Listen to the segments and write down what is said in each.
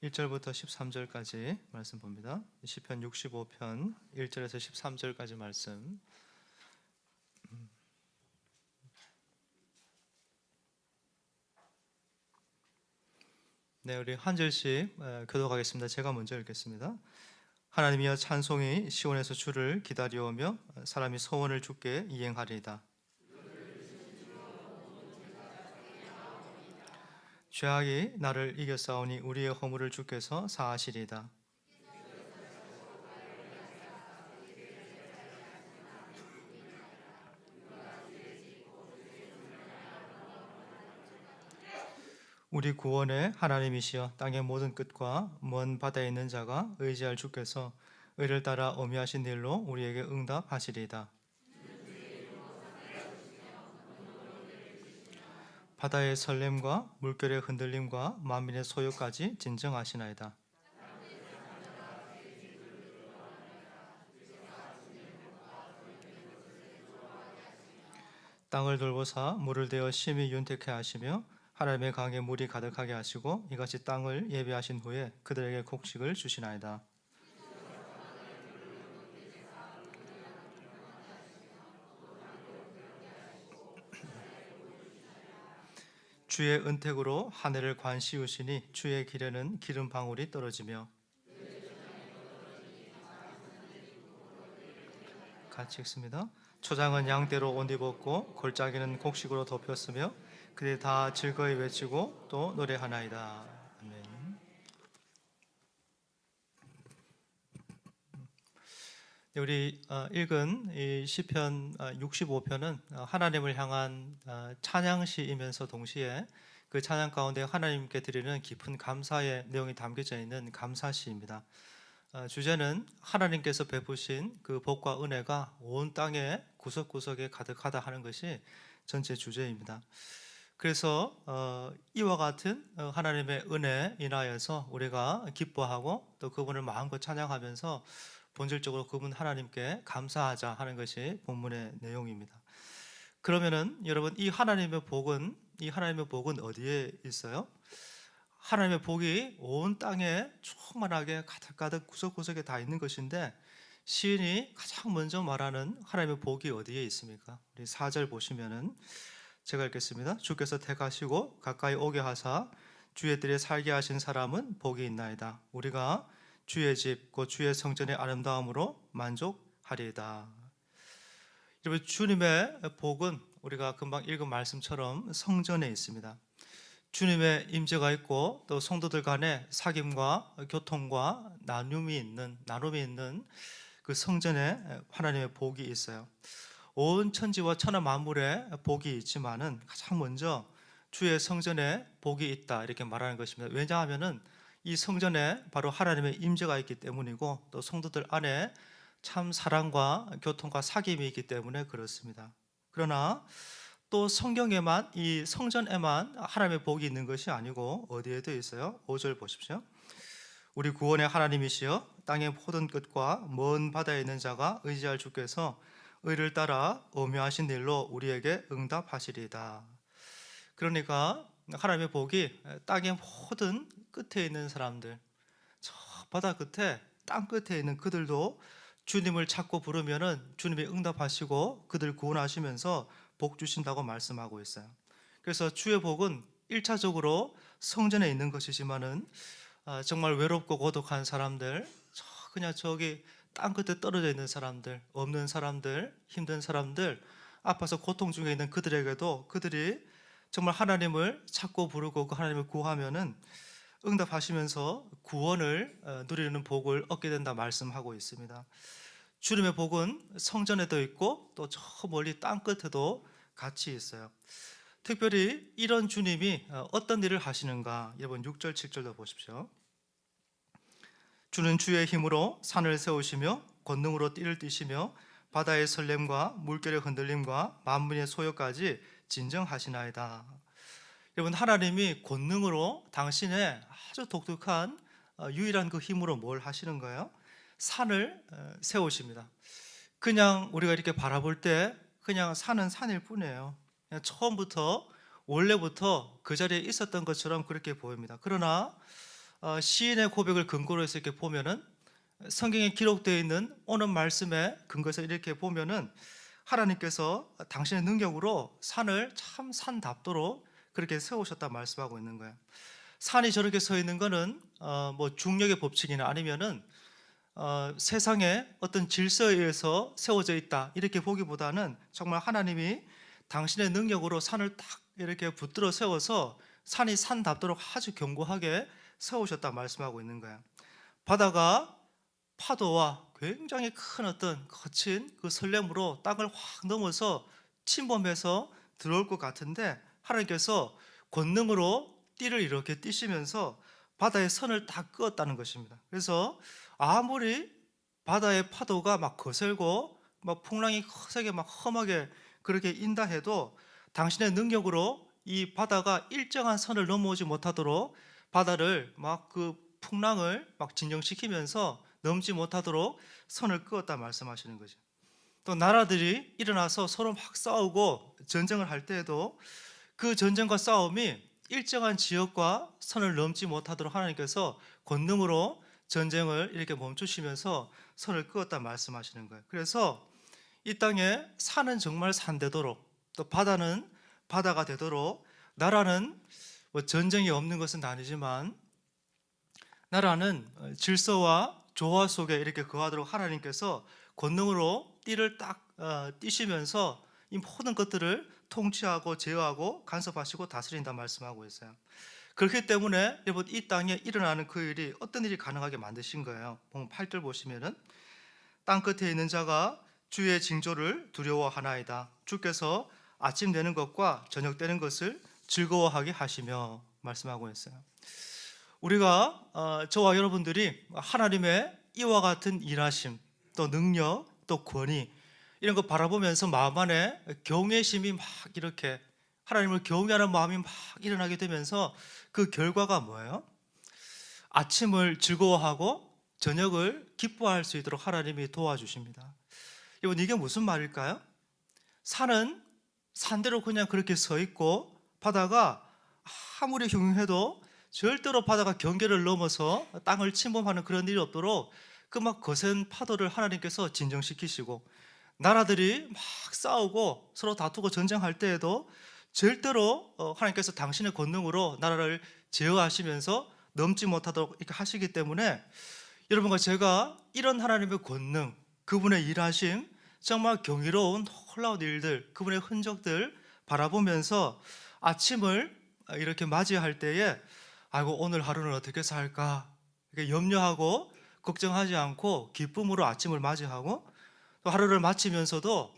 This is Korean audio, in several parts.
1절부터 13절까지 말씀 봅니다. 시편 65편 1절에서 13절까지 말씀. 네, 우리 한 절씩 교독하겠습니다. 제가 먼저 읽겠습니다. 하나님이여, 찬송이 시온에서 주를 기다려오며 사람이 소원을 주께 이행하리이다. 죄악이 나를 이겨싸우니 우리의 허물을 주께서 사하시리이다. 우리 구원의 하나님이시여, 땅의 모든 끝과 먼 바다에 있는 자가 의지할 주께서 의를 따라 어미하신 일로 우리에게 응답하시리이다. 바다의 설렘과 물결의 흔들림과 만민의 소요까지 진정하시나이다. 땅을 돌보사 물을 대어 심히 윤택케 하시며 하나님의 강에 물이 가득하게 하시고 이같이 땅을 예비하신 후에 그들에게 곡식을 주시나이다. 주의 은택으로 하늘을 관시우시니 주의 길에는 기름 방울이 떨어지며. 같이 읽습니다. 초장은 양떼로 옷 입었고 골짜기는 곡식으로 덮였으며 그들이 다 즐거이 외치고 또 노래하나이다. 아멘. 우리 읽은 이 시편 65편은 하나님을 향한 찬양시이면서 동시에 그 찬양 가운데 하나님께 드리는 깊은 감사의 내용이 담겨져 있는 감사시입니다. 주제는 하나님께서 베푸신 그 복과 은혜가 온 땅의 구석구석에 가득하다 하는 것이 전체 주제입니다. 그래서 이와 같은 하나님의 은혜에 인하여서 우리가 기뻐하고 또 그분을 마음껏 찬양하면서 본질적으로 그분 하나님께 감사하자 하는 것이 본문의 내용입니다. 그러면은 여러분, 이 하나님의 복은 어디에 있어요? 하나님의 복이 온 땅에 충만하게 가득가득 구석구석에 다 있는 것인데, 시인이 가장 먼저 말하는 하나님의 복이 어디에 있습니까? 우리 4절 보시면은 제가 읽겠습니다. 주께서 택하시고 가까이 오게 하사 주의 뜰에 살게 하신 사람은 복이 있나이다. 우리가 주의 집 곧 주의 성전의 아름다움으로 만족하리이다. 여러분, 주님의 복은 우리가 금방 읽은 말씀처럼 성전에 있습니다. 주님의 임재가 있고 또 성도들 간의 사귐과 교통과 나눔이 있는 그 성전에 하나님의 복이 있어요. 온 천지와 천하 만물에 복이 있지만은 가장 먼저 주의 성전에 복이 있다 이렇게 말하는 것입니다. 왜냐하면은 이 성전에 바로 하나님의 임재가 있기 때문이고 또 성도들 안에 참 사랑과 교통과 사귐이 있기 때문에 그렇습니다. 그러나 또 성경에만, 이 성전에만 하나님의 복이 있는 것이 아니고 어디에도 있어요? 5절 보십시오. 우리 구원의 하나님이시여, 땅의 모든 끝과 먼 바다에 있는 자가 의지할 주께서 의를 따라 어미하신 일로 우리에게 응답하시리이다. 그러니까 하나님의 복이 땅의 모든 끝에 있는 사람들, 저 바다 끝에, 땅 끝에 있는 그들도 주님을 찾고 부르면은 주님이 응답하시고 그들 구원하시면서 복 주신다고 말씀하고 있어요. 그래서 주의 복은 1차적으로 성전에 있는 것이지만은 정말 외롭고 고독한 사람들, 그냥 저기 땅 끝에 떨어져 있는 사람들, 없는 사람들, 힘든 사람들, 아파서 고통 중에 있는 그들에게도 그들이 정말 하나님을 찾고 부르고 그 하나님을 구하면은 응답하시면서 구원을 누리는 복을 얻게 된다 말씀하고 있습니다. 주님의 복은 성전에도 있고 또 저 멀리 땅 끝에도 같이 있어요. 특별히 이런 주님이 어떤 일을 하시는가, 여러분 6절 7절도 보십시오. 주는 주의 힘으로 산을 세우시며 권능으로 띠를 띠시며 바다의 설렘과 물결의 흔들림과 만민의 소요까지 진정하시나이다. 여러분, 하나님이 권능으로 당신의 아주 독특한 유일한 그 힘으로 뭘 하시는 거예요? 산을 세우십니다. 그냥 우리가 이렇게 바라볼 때 그냥 산은 산일 뿐이에요. 그냥 처음부터 원래부터 그 자리에 있었던 것처럼 그렇게 보입니다. 그러나 시인의 고백을 근거로 해서 이렇게 보면은 성경에 기록되어 있는 오늘 말씀에 근거해서 이렇게 보면은 하나님께서 당신의 능력으로 산을 참 산답도록 그렇게 세우셨다 말씀하고 있는 거예요. 산이 저렇게 서 있는 거는 뭐 중력의 법칙이나 아니면은 세상에 어떤 질서에 의해서 세워져 있다 이렇게 보기보다는 정말 하나님이 당신의 능력으로 산을 딱 이렇게 붙들어 세워서 산이 산답도록 아주 견고하게 세우셨다 말씀하고 있는 거예요. 바다가 파도와 굉장히 큰 어떤 거친 그 설렘으로 땅을 확 넘어서 침범해서 들어올 것 같은데 하나님께서 권능으로 띠를 이렇게 띠시면서 바다의 선을 다 그었다는 것입니다. 그래서 아무리 바다의 파도가 막 거슬고 막 풍랑이 거세게 막 험하게 그렇게 인다 해도 당신의 능력으로 이 바다가 일정한 선을 넘어오지 못하도록 바다를 막 그 풍랑을 막 진정시키면서 넘지 못하도록 선을 그었다 말씀하시는 거죠. 또 나라들이 일어나서 서로 막 싸우고 전쟁을 할 때에도 그 전쟁과 싸움이 일정한 지역과 선을 넘지 못하도록 하나님께서 권능으로 전쟁을 이렇게 멈추시면서 선을 그었다 말씀하시는 거예요. 그래서 이 땅에 산은 정말 산되도록 또 바다는 바다가 되도록 나라는 뭐 전쟁이 없는 것은 아니지만 나라는 질서와 조화 속에 이렇게 거하도록 하나님께서 권능으로 띠를 딱 띠시면서 이 모든 것들을 통치하고 제어하고 간섭하시고 다스린다 말씀하고 있어요. 그렇기 때문에 여러분 이 땅에 일어나는 그 일이 어떤 일이 가능하게 만드신 거예요. 8절 보시면은 땅 끝에 있는 자가 주의 징조를 두려워하나이다. 주께서 아침 되는 것과 저녁 되는 것을 즐거워하게 하시며 말씀하고 있어요. 우리가 저와 여러분들이 하나님의 이와 같은 일하심, 또 능력, 또 권위 이런 거 바라보면서 마음 안에 경외심이 막 이렇게 하나님을 경외하는 마음이 막 일어나게 되면서 그 결과가 뭐예요? 아침을 즐거워하고 저녁을 기뻐할 수 있도록 하나님이 도와주십니다. 여러분 이게 무슨 말일까요? 산은 산대로 그냥 그렇게 서 있고 바다가 아무리 흉흉해도 절대로 바다가 경계를 넘어서 땅을 침범하는 그런 일이 없도록 그 막 거센 파도를 하나님께서 진정시키시고 나라들이 막 싸우고 서로 다투고 전쟁할 때에도 절대로 하나님께서 당신의 권능으로 나라를 제어하시면서 넘지 못하도록 이렇게 하시기 때문에 여러분과 제가 이런 하나님의 권능, 그분의 일하심, 정말 경이로운 놀라운 일들, 그분의 흔적들 바라보면서 아침을 이렇게 맞이할 때에 아이고 오늘 하루는 어떻게 살까 이렇게 염려하고 걱정하지 않고 기쁨으로 아침을 맞이하고 또 하루를 마치면서도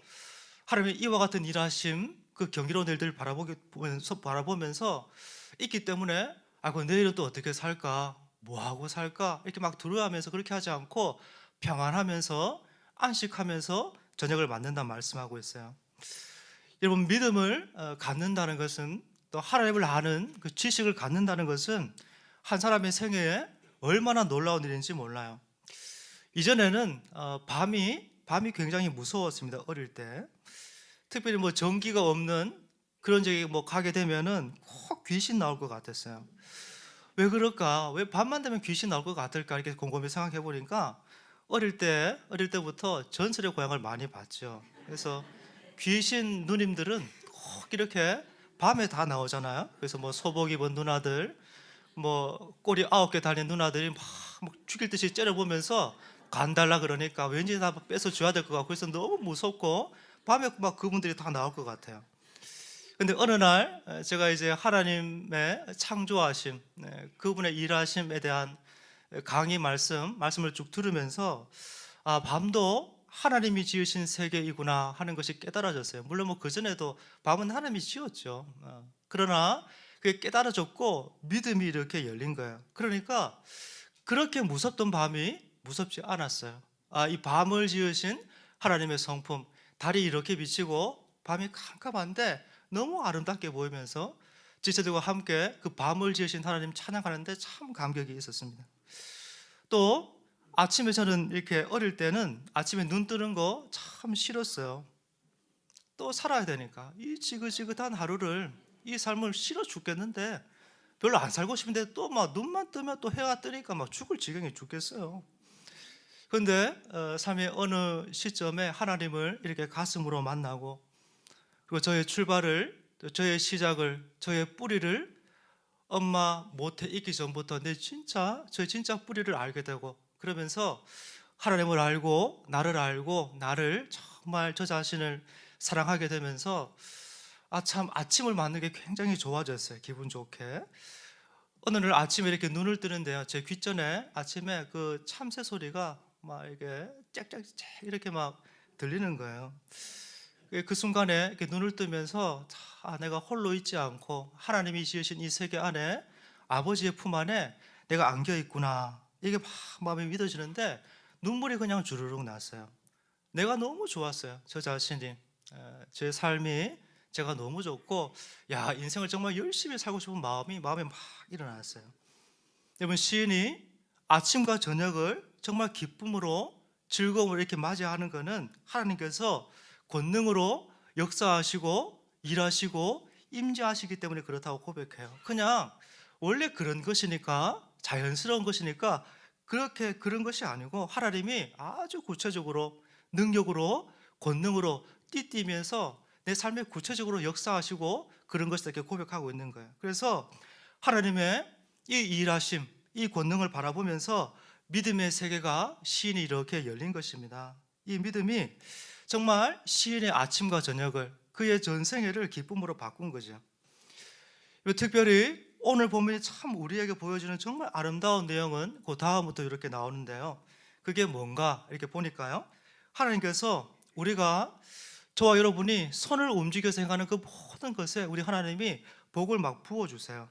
하나님의 이와 같은 일하심 그 경이로운 일들을 바라보면서 있기 때문에 아이고 내일은 또 어떻게 살까 뭐하고 살까 이렇게 막 두려워하면서 그렇게 하지 않고 평안하면서 안식하면서 저녁을 맞는다 말씀하고 있어요. 여러분 믿음을 갖는다는 것은 또 하나님을 아는 그 지식을 갖는다는 것은 한 사람의 생애에 얼마나 놀라운 일인지 몰라요. 이전에는 밤이 굉장히 무서웠습니다. 어릴 때 특별히 뭐 전기가 없는 그런 적이 뭐 가게 되면은 꼭 귀신 나올 것 같았어요. 왜 그럴까? 왜 밤만 되면 귀신 나올 것 같을까? 이렇게 곰곰이 생각해 보니까 어릴 때부터 전설의 고향을 많이 봤죠. 그래서 귀신 누님들은 꼭 이렇게 밤에 다 나오잖아요. 그래서 뭐 소복 입은 누나들, 뭐 꼬리 9개 달린 누나들이 막 죽일 듯이 째려보면서 간 달라 그러니까 왠지 다 뺏어 줘야 될 것 같고 그래서 너무 무섭고 밤에 막 그분들이 다 나올 것 같아요. 근데 어느 날 제가 이제 하나님의 창조하심, 그분의 일하심에 대한 강의 말씀을 쭉 들으면서 밤도 하나님이 지으신 세계이구나 하는 것이 깨달아졌어요. 물론 뭐 그전에도 밤은 하나님이 지었죠. 그러나 그게 깨달아졌고 믿음이 이렇게 열린 거예요. 그러니까 그렇게 무섭던 밤이 무섭지 않았어요. 이 밤을 지으신 하나님의 성품, 달이 이렇게 비치고 밤이 캄캄한데 너무 아름답게 보이면서 지체들과 함께 그 밤을 지으신 하나님 찬양하는데 참 감격이 있었습니다. 또 아침에 저는 이렇게 어릴 때는 아침에 눈 뜨는 거 참 싫었어요. 또 살아야 되니까 이 지긋지긋한 하루를 이 삶을 싫어 죽겠는데 별로 안 살고 싶은데 또 막 눈만 뜨면 또 해가 뜨니까 막 죽을 지경에 죽겠어요. 그런데 삶의 어느 시점에 하나님을 이렇게 가슴으로 만나고, 그리고 저의 출발을, 저의 시작을, 저의 뿌리를 엄마 모태 있기 전부터 저의 진짜 뿌리를 알게 되고, 그러면서 하나님을 알고 나를 정말 저 자신을 사랑하게 되면서 참 아침을 맞는 게 굉장히 좋아졌어요. 기분 좋게. 어느 날 아침에 이렇게 눈을 뜨는데요, 제 귓전에 아침에 그 참새 소리가 막 이게 짹짹짹 이렇게 막 들리는 거예요. 그 순간에 이렇게 눈을 뜨면서 내가 홀로 있지 않고 하나님이 지으신 이 세계 안에, 아버지의 품 안에 내가 안겨 있구나, 이게 막 마음이 믿어지는데 눈물이 그냥 주르륵 났어요. 내가 너무 좋았어요. 저 자신이, 제 삶이 제가 너무 좋고, 인생을 정말 열심히 살고 싶은 마음에 막 일어났어요. 여러분, 시인이 아침과 저녁을 정말 기쁨으로, 즐거움으로 이렇게 맞이하는 것은 하나님께서 권능으로 역사하시고 일하시고 임재하시기 때문에 그렇다고 고백해요. 그냥 원래 그런 것이니까, 자연스러운 것이니까 그런 것이 아니고, 하나님이 아주 구체적으로 능력으로 권능으로 띠띠면서 내 삶에 구체적으로 역사하시고 그런 것을 이렇게 고백하고 있는 거예요. 그래서 하나님의 이 일하심, 이 권능을 바라보면서 믿음의 세계가 시인이 이렇게 열린 것입니다. 이 믿음이 정말 시인의 아침과 저녁을, 그의 전생애를 기쁨으로 바꾼 거죠. 특별히 오늘 본문이 참 우리에게 보여주는 정말 아름다운 내용은 그 다음부터 이렇게 나오는데요, 그게 뭔가 이렇게 보니까요, 하나님께서 우리가, 저와 여러분이 손을 움직여서 행하는 그 모든 것에 우리 하나님이 복을 막 부어주세요.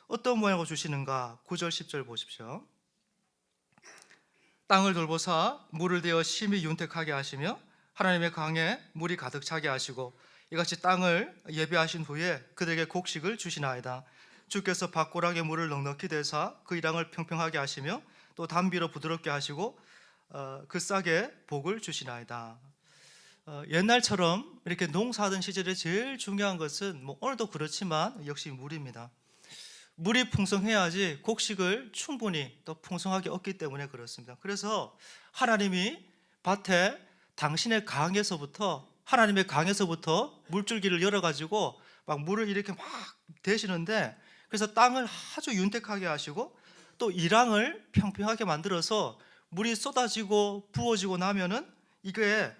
어떤 모양으로 주시는가? 9절 10절 보십시오. 땅을 돌보사 물을 대어 심히 윤택하게 하시며 하나님의 강에 물이 가득 차게 하시고, 이같이 땅을 예비하신 후에 그들에게 곡식을 주시나이다. 주께서 밭고랑에 물을 넉넉히 대사 그 이랑을 평평하게 하시며 또 담비로 부드럽게 하시고 그 싹에 복을 주시나이다. 옛날처럼 이렇게 농사하던 시절에 제일 중요한 것은, 오늘도 그렇지만 역시 물입니다. 물이 풍성해야지 곡식을 충분히 또 풍성하게 얻기 때문에 그렇습니다. 그래서 하나님이 밭에 당신의 강에서부터, 하나님의 강에서부터 물줄기를 열어가지고 막 물을 이렇게 막 대시는데, 그래서 땅을 아주 윤택하게 하시고 또 이랑을 평평하게 만들어서 물이 쏟아지고 부어지고 나면은 이게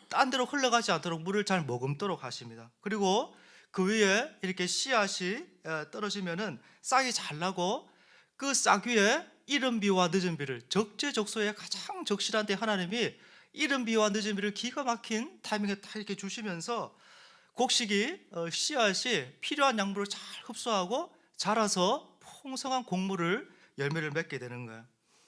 딴 데로 흘러가지 않도록 물을 잘 머금도록 하십니다. 그리고 그 위에 이렇게 씨앗이 떨어지면은 싹이 잘 나고, 그 싹 위에 이른 비와 늦은 비를, 적재적소에 가장 적실한 때 하나님이 이른 비와 늦은 비를 기가 막힌 타이밍에 다 이렇게 주시면서 곡식이, 씨앗이 필요한 양분을 잘 흡수하고 자라서 풍성한 곡물을, 열매를 맺게 되는 거예요.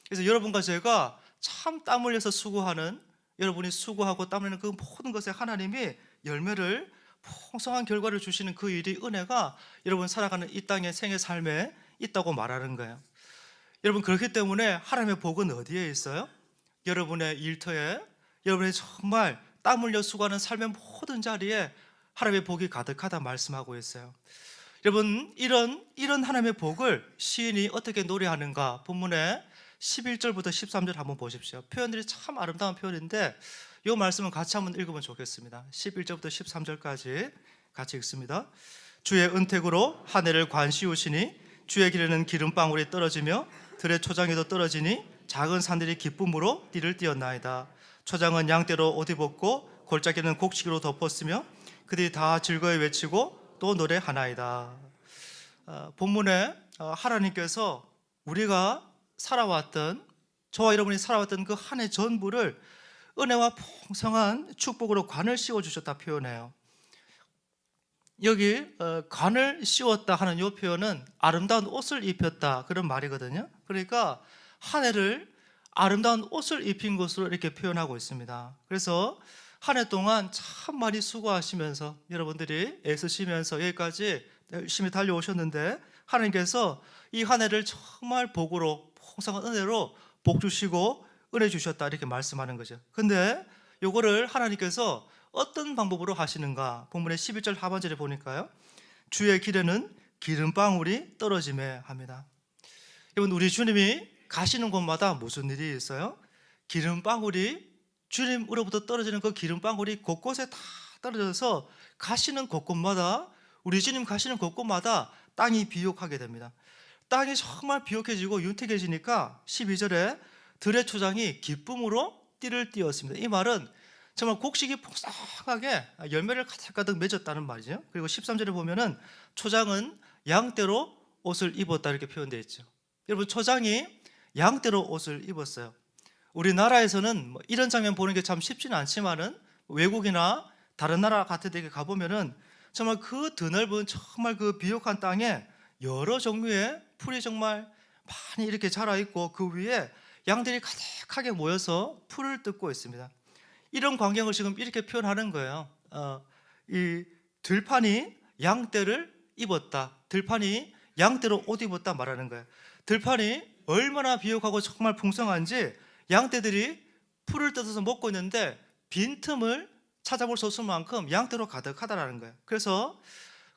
그래서 여러분과 제가 참 땀 흘려서 수고하는, 여러분이 수고하고 땀 흘리는 그 모든 것에 하나님이 열매를, 풍성한 결과를 주시는 그 일이, 은혜가 여러분 살아가는 이 땅의 생애 삶에 있다고 말하는 거예요. 여러분, 그렇기 때문에 하나님의 복은 어디에 있어요? 여러분의 일터에, 여러분이 정말 땀 흘려 수고하는 삶의 모든 자리에 하나님의 복이 가득하다 말씀하고 있어요. 여러분, 이런 하나님의 복을 시인이 어떻게 노래하는가? 본문에 11절부터 13절 한번 보십시오. 표현들이 참 아름다운 표현인데 이 말씀은 같이 한번 읽으면 좋겠습니다. 11절부터 13절까지 같이 읽습니다. 주의 은택으로 하늘을 관시우시니 주의 길에는 기름방울이 떨어지며 들의 초장에도 떨어지니 작은 산들이 기쁨으로 띠를 띄었나이다. 초장은 양떼로 옷 입었고 골짜기는 곡식으로 덮었으며 그들이 다 즐거이 외치고 또 노래하나이다. 본문에 하나님께서 우리가 살아왔던, 저와 여러분이 살아왔던 그 한 해 전부를 은혜와 풍성한 축복으로 관을 씌워주셨다 표현해요. 여기 관을 씌웠다 하는 이 표현은 아름다운 옷을 입혔다 그런 말이거든요. 그러니까 한 해를 아름다운 옷을 입힌 것으로 이렇게 표현하고 있습니다. 그래서 한 해 동안 참 많이 수고하시면서, 여러분들이 애쓰시면서 여기까지 열심히 달려오셨는데, 하나님께서 이 한 해를 정말 복으로, 풍성한 은혜로 복 주시고 은혜 주셨다 이렇게 말씀하는 거죠. 근데 요거를 하나님께서 어떤 방법으로 하시는가? 본문의 11절 하반절에 보니까요, 주의 길에는 기름방울이 떨어지며 합니다. 여러분, 우리 주님이 가시는 곳마다 무슨 일이 있어요? 기름방울이, 주님으로부터 떨어지는 그 기름방울이 곳곳에 다 떨어져서 가시는 곳곳마다, 우리 주님 가시는 곳곳마다 땅이 비옥하게 됩니다. 땅이 정말 비옥해지고 윤택해지니까 12절에 들의 초장이 기쁨으로 띠를 띄었습니다. 이 말은 정말 곡식이 풍성하게 열매를 가득가득 맺었다는 말이죠. 그리고 13절에 보면은 초장은 양떼로 옷을 입었다 이렇게 표현되어 있죠. 여러분, 초장이 양떼로 옷을 입었어요. 우리나라에서는 이런 장면 보는 게 참 쉽지는 않지만은 외국이나 다른 나라 같은 데 가보면은 정말 그 드넓은 정말 그 비옥한 땅에 여러 종류의 풀이 정말 많이 이렇게 자라 있고 그 위에 양들이 가득하게 모여서 풀을 뜯고 있습니다. 이런 광경을 지금 이렇게 표현하는 거예요. 이 들판이 양떼를 입었다, 들판이 양떼로 옷 입었다 말하는 거예요. 들판이 얼마나 비옥하고 정말 풍성한지 양떼들이 풀을 뜯어서 먹고 있는데 빈틈을 찾아볼 수 없을 만큼 양떼로 가득하다라는 거예요. 그래서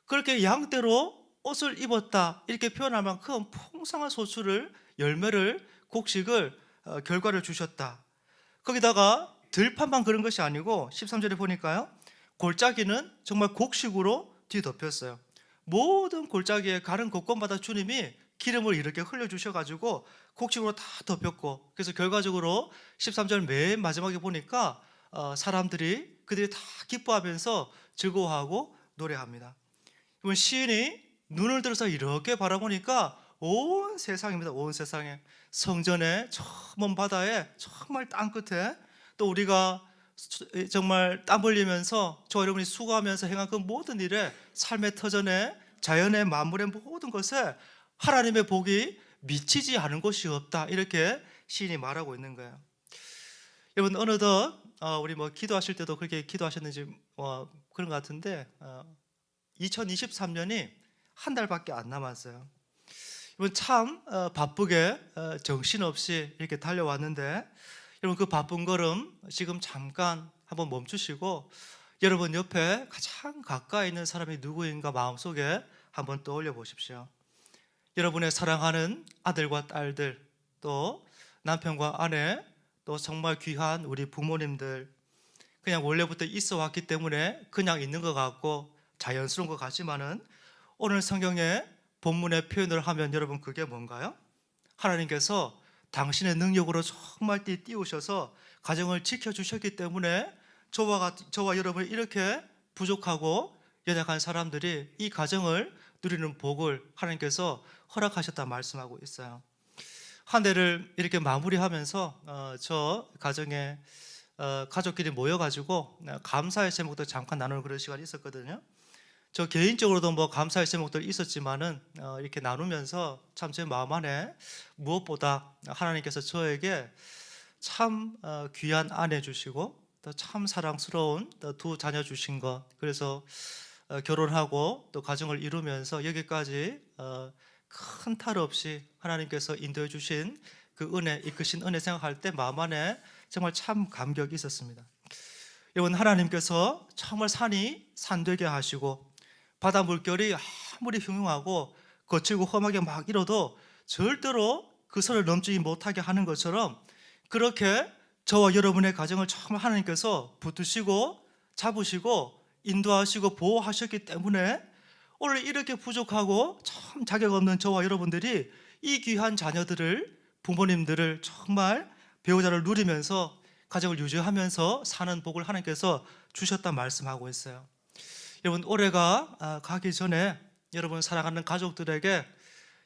그렇게 양떼로 옷을 입었다 이렇게 표현할 만큼 풍성한 소출을, 열매를, 곡식을 결과를 주셨다. 거기다가 들판만 그런 것이 아니고 13절에 보니까요, 골짜기는 정말 곡식으로 뒤덮였어요. 모든 골짜기에 가는 곳곳마다 주님이 기름을 이렇게 흘려주셔가지고 곡식으로 다 덮였고, 그래서 결과적으로 13절 맨 마지막에 보니까 그들이 다 기뻐하면서 즐거워하고 노래합니다. 이번 시인이 눈을 들어서 이렇게 바라보니까 온 세상입니다. 온 세상에, 성전에, 저 먼 바다에, 정말 땅끝에, 또 우리가 정말 땀 흘리면서 저와 여러분이 수고하면서 행한 그 모든 일에, 삶의 터전에, 자연의 만물의 모든 것에 하나님의 복이 미치지 않은 곳이 없다 이렇게 시인이 말하고 있는 거예요. 여러분, 어느덧 우리 기도하실 때도 그렇게 기도하셨는지 그런 것 같은데 2023년이 한 달밖에 안 남았어요. 여러분, 참 바쁘게 정신없이 이렇게 달려왔는데, 여러분, 그 바쁜 걸음 지금 잠깐 한번 멈추시고 여러분 옆에 가장 가까이 있는 사람이 누구인가 마음속에 한번 떠올려 보십시오. 여러분의 사랑하는 아들과 딸들, 또 남편과 아내, 또 정말 귀한 우리 부모님들, 그냥 원래부터 있어 왔기 때문에 그냥 있는 것 같고 자연스러운 것 같지만은 오늘 성경의 본문의 표현을 하면 여러분, 그게 뭔가요? 하나님께서 당신의 능력으로 정말 띄우셔서 가정을 지켜주셨기 때문에 저와 여러분이 이렇게 부족하고 연약한 사람들이 이 가정을 누리는 복을 하나님께서 허락하셨다 말씀하고 있어요. 한 해를 이렇게 마무리하면서 저 가정에 가족끼리 모여가지고 감사의 제목도 잠깐 나누는 그런 시간이 있었거든요. 저 개인적으로도 감사의 제목들 있었지만은 이렇게 나누면서 참 제 마음 안에 무엇보다 하나님께서 저에게 참 귀한 아내 주시고 또 참 사랑스러운 두 자녀 주신 것, 그래서 결혼하고 또 가정을 이루면서 여기까지 큰 탈 없이 하나님께서 인도해 주신 그 은혜, 이끄신 은혜 생각할 때 마음 안에 정말 참 감격이 있었습니다. 여러분, 하나님께서 정말 산이 산되게 하시고 바다 물결이 아무리 흉흉하고 거칠고 험하게 막 일어도 절대로 그 선을 넘지 못하게 하는 것처럼, 그렇게 저와 여러분의 가정을 정말 하나님께서 붙드시고 잡으시고 인도하시고 보호하셨기 때문에 오늘 이렇게 부족하고 참 자격 없는 저와 여러분들이 이 귀한 자녀들을, 부모님들을 정말 배우자를 누리면서 가정을 유지하면서 사는 복을 하나님께서 주셨다 말씀하고 있어요. 여러분, 올해가 가기 전에 여러분 사랑하는 가족들에게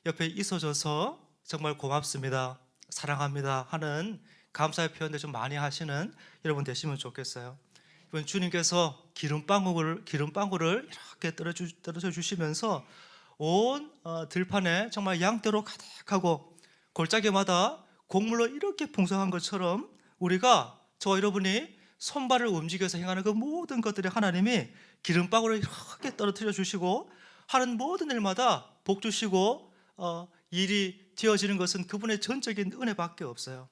옆에 있어줘서 정말 고맙습니다, 사랑합니다 하는 감사의 표현들 좀 많이 하시는 여러분 되시면 좋겠어요. 이번 주님께서 기름방울을 이렇게 떨어져 주시면서 온 들판에 정말 양떼로 가득하고 골짜기마다 곡물로 이렇게 풍성한 것처럼 우리가, 저와 여러분이 손발을 움직여서 행하는 그 모든 것들이 하나님이 기름방울을 이렇게 떨어뜨려 주시고 하는 모든 일마다 복 주시고 일이 되어지는 것은 그분의 전적인 은혜밖에 없어요.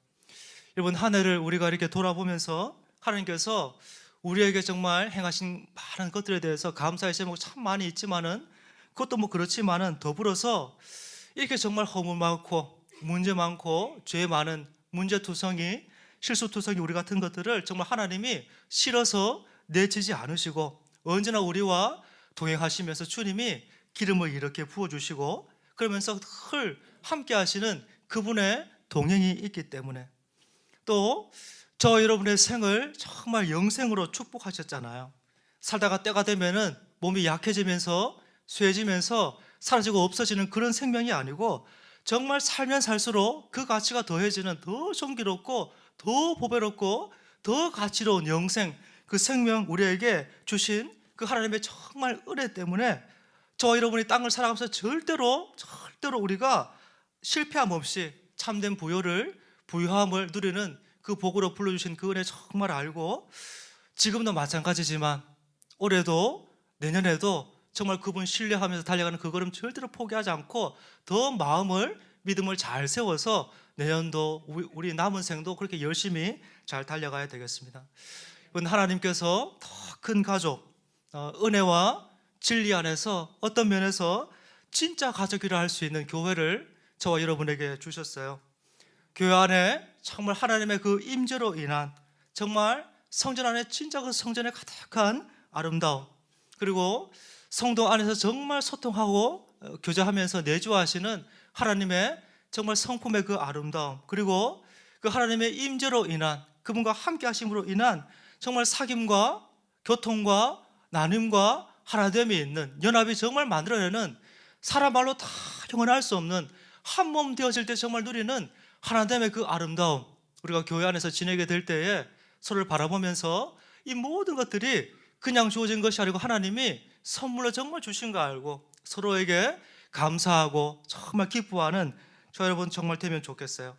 여러분, 한 해를 우리가 이렇게 돌아보면서 하나님께서 우리에게 정말 행하신 많은 것들에 대해서 감사의 제목 참 많이 있지만은 그것도 뭐 그렇지만은 더불어서 이렇게 정말 허물 많고 문제 많고 죄 많은 문제투성이 실수투성이 우리 같은 것들을 정말 하나님이 싫어서 내치지 않으시고 언제나 우리와 동행하시면서 주님이 기름을 이렇게 부어주시고 그러면서 늘 함께 하시는 그분의 동행이 있기 때문에 또 저 여러분의 생을 정말 영생으로 축복하셨잖아요. 살다가 때가 되면은 몸이 약해지면서 쇠해지면서 사라지고 없어지는 그런 생명이 아니고 정말 살면 살수록 그 가치가 더해지는 더 존귀롭고 더 보배롭고 더 가치로운 영생, 그 생명 우리에게 주신 그 하나님의 정말 은혜 때문에 저와 여러분이 땅을 살아가면서 절대로 우리가 실패함 없이 참된 부유함을 누리는 그 복으로 불러주신 그 은혜 정말 알고 지금도 마찬가지지만 올해도 내년에도 정말 그분 신뢰하면서 달려가는 그 걸음 절대로 포기하지 않고 더 마음을 믿음을 잘 세워서 내년도 우리 남은 생도 그렇게 열심히 잘 달려가야 되겠습니다. 이번 하나님께서 더 큰 가족, 은혜와 진리 안에서 어떤 면에서 진짜 가족이라 할 수 있는 교회를 저와 여러분에게 주셨어요. 교회 안에 정말 하나님의 그 임재로 인한 정말 성전 안에 진짜 그 성전에 가득한 아름다움, 그리고 성도 안에서 정말 소통하고 교제하면서 내주하시는 하나님의 정말 성품의 그 아름다움, 그리고 그 하나님의 임재로 인한 그분과 함께 하심으로 인한 정말 사귐과 교통과 나눔과 하나됨이 있는 연합이 정말 만들어내는 사람 말로 다 형언할 수 없는 한 몸 되어질 때 정말 누리는 하나됨의 그 아름다움, 우리가 교회 안에서 지내게 될 때에 서로를 바라보면서 이 모든 것들이 그냥 주어진 것이 아니고 하나님이 선물로 정말 주신 거 알고 서로에게 감사하고 정말 기뻐하는 저 여러분 정말 되면 좋겠어요.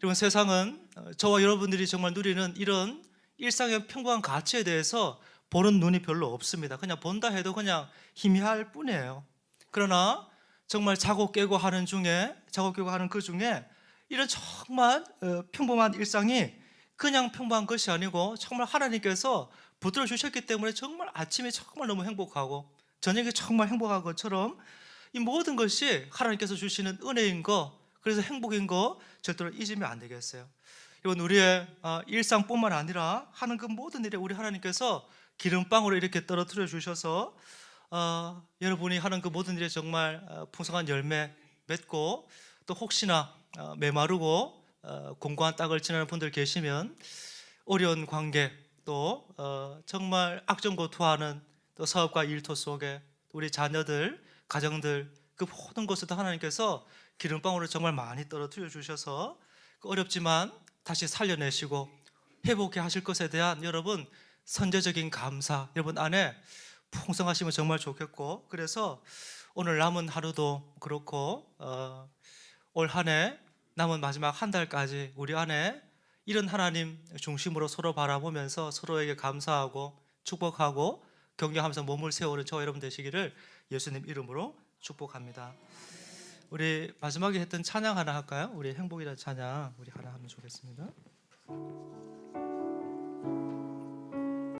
여러분, 세상은 저와 여러분들이 정말 누리는 이런 일상의 평범한 가치에 대해서 보는 눈이 별로 없습니다. 그냥 본다 해도 그냥 희미할 뿐이에요. 그러나 정말 자고 깨고 하는 그 중에 이런 정말 평범한 일상이 그냥 평범한 것이 아니고 정말 하나님께서 붙들어 주셨기 때문에 정말 아침이 정말 너무 행복하고 저녁이 정말 행복한 것처럼 이 모든 것이 하나님께서 주시는 은혜인 거, 그래서 행복인 거 절대로 잊으면 안 되겠어요. 이건 우리의 일상뿐만 아니라 하는 그 모든 일에 우리 하나님께서 기름방으로 이렇게 떨어뜨려 주셔서 여러분이 하는 그 모든 일에 정말 풍성한 열매 맺고 또 혹시나 메마르고 공고한 땅을 지나는 분들 계시면 어려운 관계 또 정말 악정고투하는 또 사업과 일터 속에 우리 자녀들, 가정들 그 모든 것에도 하나님께서 기름방울을 정말 많이 떨어뜨려 주셔서 어렵지만 다시 살려내시고 회복해 하실 것에 대한 여러분 선제적인 감사 여러분 안에 풍성하시면 정말 좋겠고, 그래서 오늘 남은 하루도 그렇고 올 한 해 남은 마지막 한 달까지 우리 안에 이런 하나님 중심으로 서로 바라보면서 서로에게 감사하고 축복하고 경외하면서 몸을 세우는 저와 여러분 되시기를 예수님 이름으로 축복합니다. 우리 마지막에 했던 찬양 하나 할까요? 우리 행복이라는 찬양 우리 하나 하면 좋겠습니다.